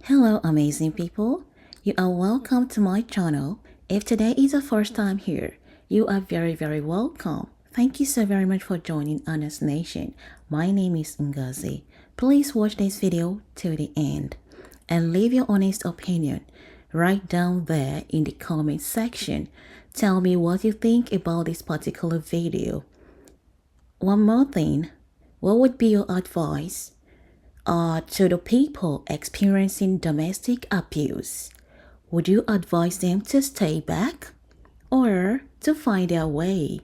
Hello, amazing people. You are welcome to my channel. If today is your first time here, you are very welcome. Thank you so very much for joining Honest Nation. My name is Ngozi. Please watch this video till the end and leave your honest opinion right down there in the comment section. Tell me what you think about this particular video. One more thing, what would be your advice to the people experiencing domestic abuse? Would you advise them to stay back or to find their way?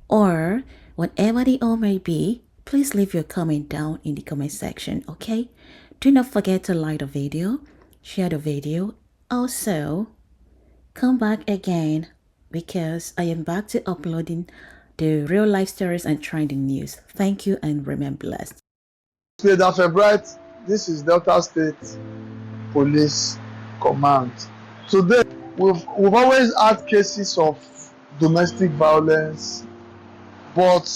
Or whatever the all may be, please leave your comment down in the comment section, okay? Do not forget to like the video, share the video. Also, come back again because I am back to uploading the real life stories and trending news. Thank you and remain blessed. State of February, this is Delta State Police Command. Today, we've always had cases of domestic violence, but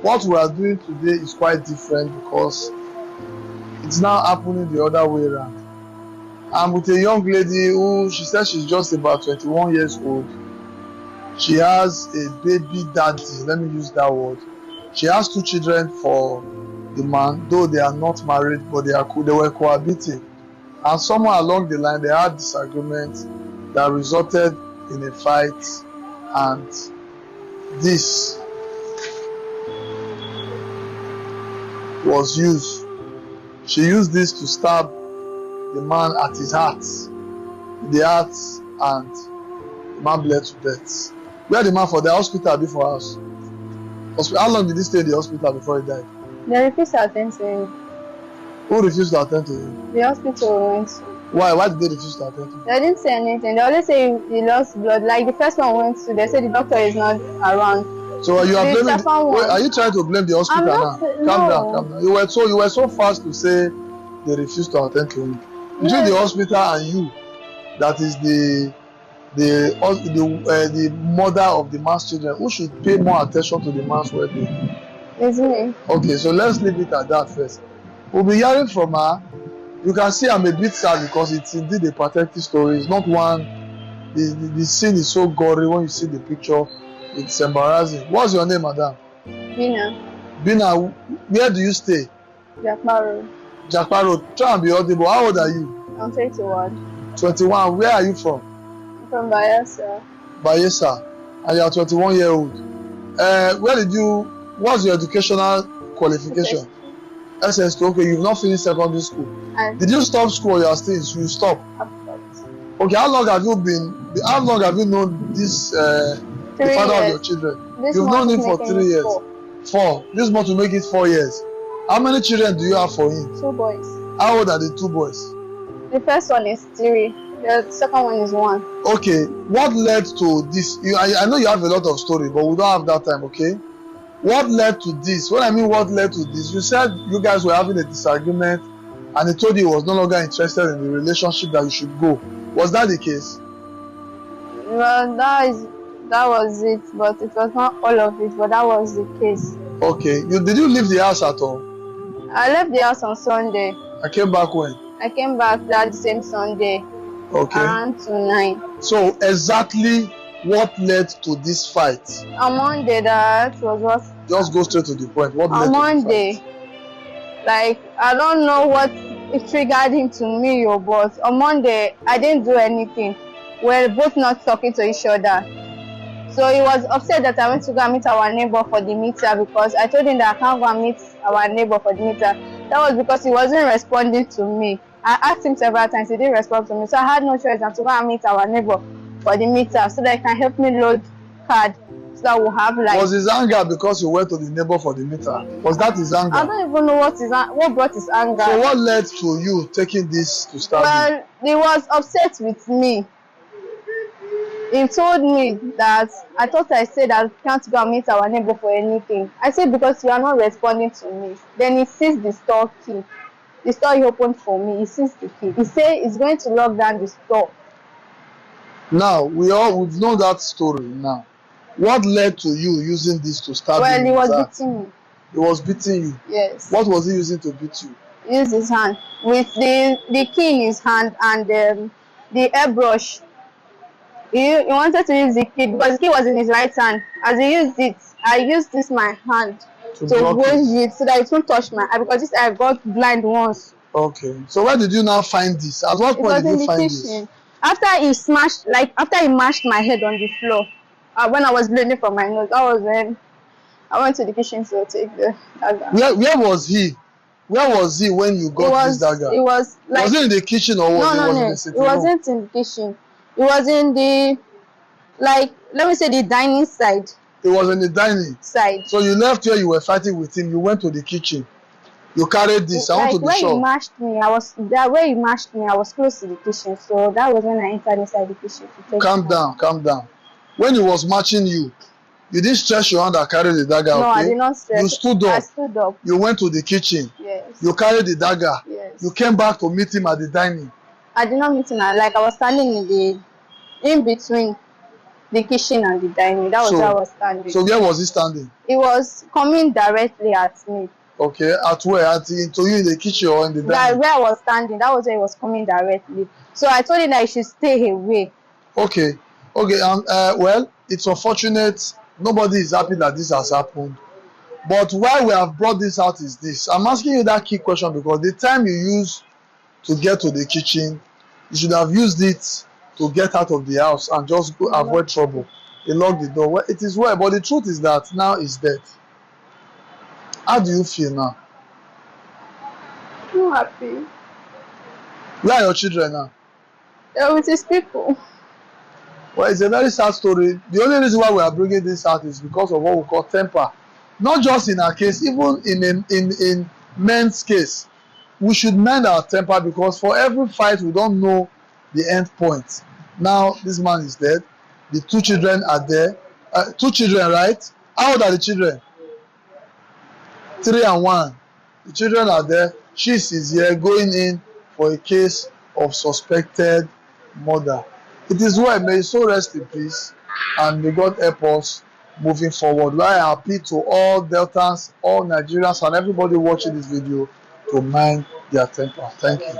what we are doing today is quite different because it's now happening the other way around. I'm with a young lady who, she says she's just about 21 years old. She has a baby daddy, let me use that word. She has 2 children for the man, though they are not married, but they were cohabiting. And somewhere along the line, they had disagreement that resulted in a fight, and this was used. She used this to stab the man at his heart, and the man bled to death. Where the man for the hospital before us? How long did he stay in the hospital before he died? They refused to attend to him. Who refused to attend to him? The hospital went to. Why? Why did they refuse to attend to him? They didn't say anything. They only say he lost blood. Like the first one went to, they said the doctor is not around. So you are blaming? Wait, are you trying to blame the hospital now? Calm down. You were so fast to say they refused to attend to him. Between the hospital and you, that is the mother of the man's children, who should pay more attention to the man's well-being? It's me. Okay, so let's leave it at that first. We'll be hearing from her. You can see I'm a bit sad because it's indeed a pathetic story. It's not one. The scene is so gory when you see the picture. It's embarrassing. What's your name, madam? Bina, where do you stay? Jakpa Road. Try and be audible. How old are you? I'm 21. 21. Where are you from? I'm from Bayelsa. Bayelsa. And you are 21-year-old. What's your educational qualification? SS2. Okay, you've not finished secondary school. Did you stop school or you are still in school? You stop. Okay, how long have you known this the father of your children? You've known him for 3 years. 4. This month will make it 4 years. How many children do you have for him? 2 boys. How old are the 2 boys? The first one is 3. The second one is 1. Okay, what led to this? I know you have a lot of story, but we don't have that time, okay? What led to this? When I mean what led to this, you said you guys were having a disagreement and he told you he was no longer interested in the relationship, that you should go. Was that the case? Well, that was it, but it was not all of it, but that was the case. Okay, did you leave the house at all? I left the house on Sunday. I came back when? I came back that same Sunday. Okay. Around 9. So exactly what led to this fight? On Monday, that was what. Just go straight to the point. What led on to Monday, the fight? like I don't know what it triggered him to me, but on Monday I didn't do anything. We're both not talking to each other. So he was upset that I went to go and meet our neighbor for the meter, because I told him that I can't go and meet our neighbor for the meter. That was because he wasn't responding to me. I asked him several times, he didn't respond to me. So I had no choice than to go and meet our neighbor for the meter so that he can help me load card, so that we'll have like. Was his anger because you went to the neighbor for the meter? Was that his anger? I don't even know what brought his anger. So what led to you taking this to start? Well, he was upset with me. He told me that I thought I said I can't go and meet our neighbor for anything. I said because you are not responding to me. Then he seized the store key. The store he opened for me, he seized the key. He said he's going to lock down the store. Now we've known that story now. What led to you using this to stab him? Well, he was beating me. He was beating you? Yes. What was he using to beat you? used his hand with the key in his hand and the airbrush. He wanted to use the key because the key was in his right hand. As he used it, I used this my hand to raise it so that it won't touch my eye, because this eye got blind once. Okay. So where did you now find this? At what point did you find this? After he mashed my head on the floor, when I was bleeding from my nose, that was when I went to the kitchen to take the dagger. Where was he? Where was he when you got this dagger? It was like, was it in the kitchen or was it in the sitting room? It wasn't in the kitchen. It was in the, like, let me say, the dining side. It was in the dining side. So you left where you were fighting with him. You went to the kitchen. You carried this. I want to be sure. Where he mashed me, where he mashed me, I was close to the kitchen. So that was when I entered inside the kitchen. Calm down, calm down. When he was matching you, you didn't stretch your hand and carry the dagger. No, okay? I did not stretch. You stood up. I stood up. You went to the kitchen. Yes. You carried the dagger. Yes. You came back to meet him at the dining. I did not meet him. Like, I was standing in between the kitchen and the dining. That was where I was standing. So where was he standing? He was coming directly at me. Okay, at where? To you in the kitchen or in the dining? Where I was standing, that was where he was coming directly. So I told him that he should stay away. Okay, well, it's unfortunate. Nobody is happy that this has happened. But why we have brought this out is this. I'm asking you that key question because the time you use to get to the kitchen, you should have used it to get out of the house and just go avoid trouble. You lock the door. Well, it is well, but the truth is that now he's dead. How do you feel now? I'm happy. Where are your children now? They're with his people. Well, it's a very sad story. The only reason why we are bringing this out is because of what we call temper. Not just in our case, even in men's case. We should mend our temper because for every fight, we don't know the end point. Now, this man is dead. The two children are there. 2 children, right? How old are the children? 3 and 1. The children are there. She is here going in for a case of suspected murder. It is well. May his soul rest in peace, and may God help us moving forward. I appeal to all Deltans, all Nigerians, and everybody watching this video to mind their temper. Thank you.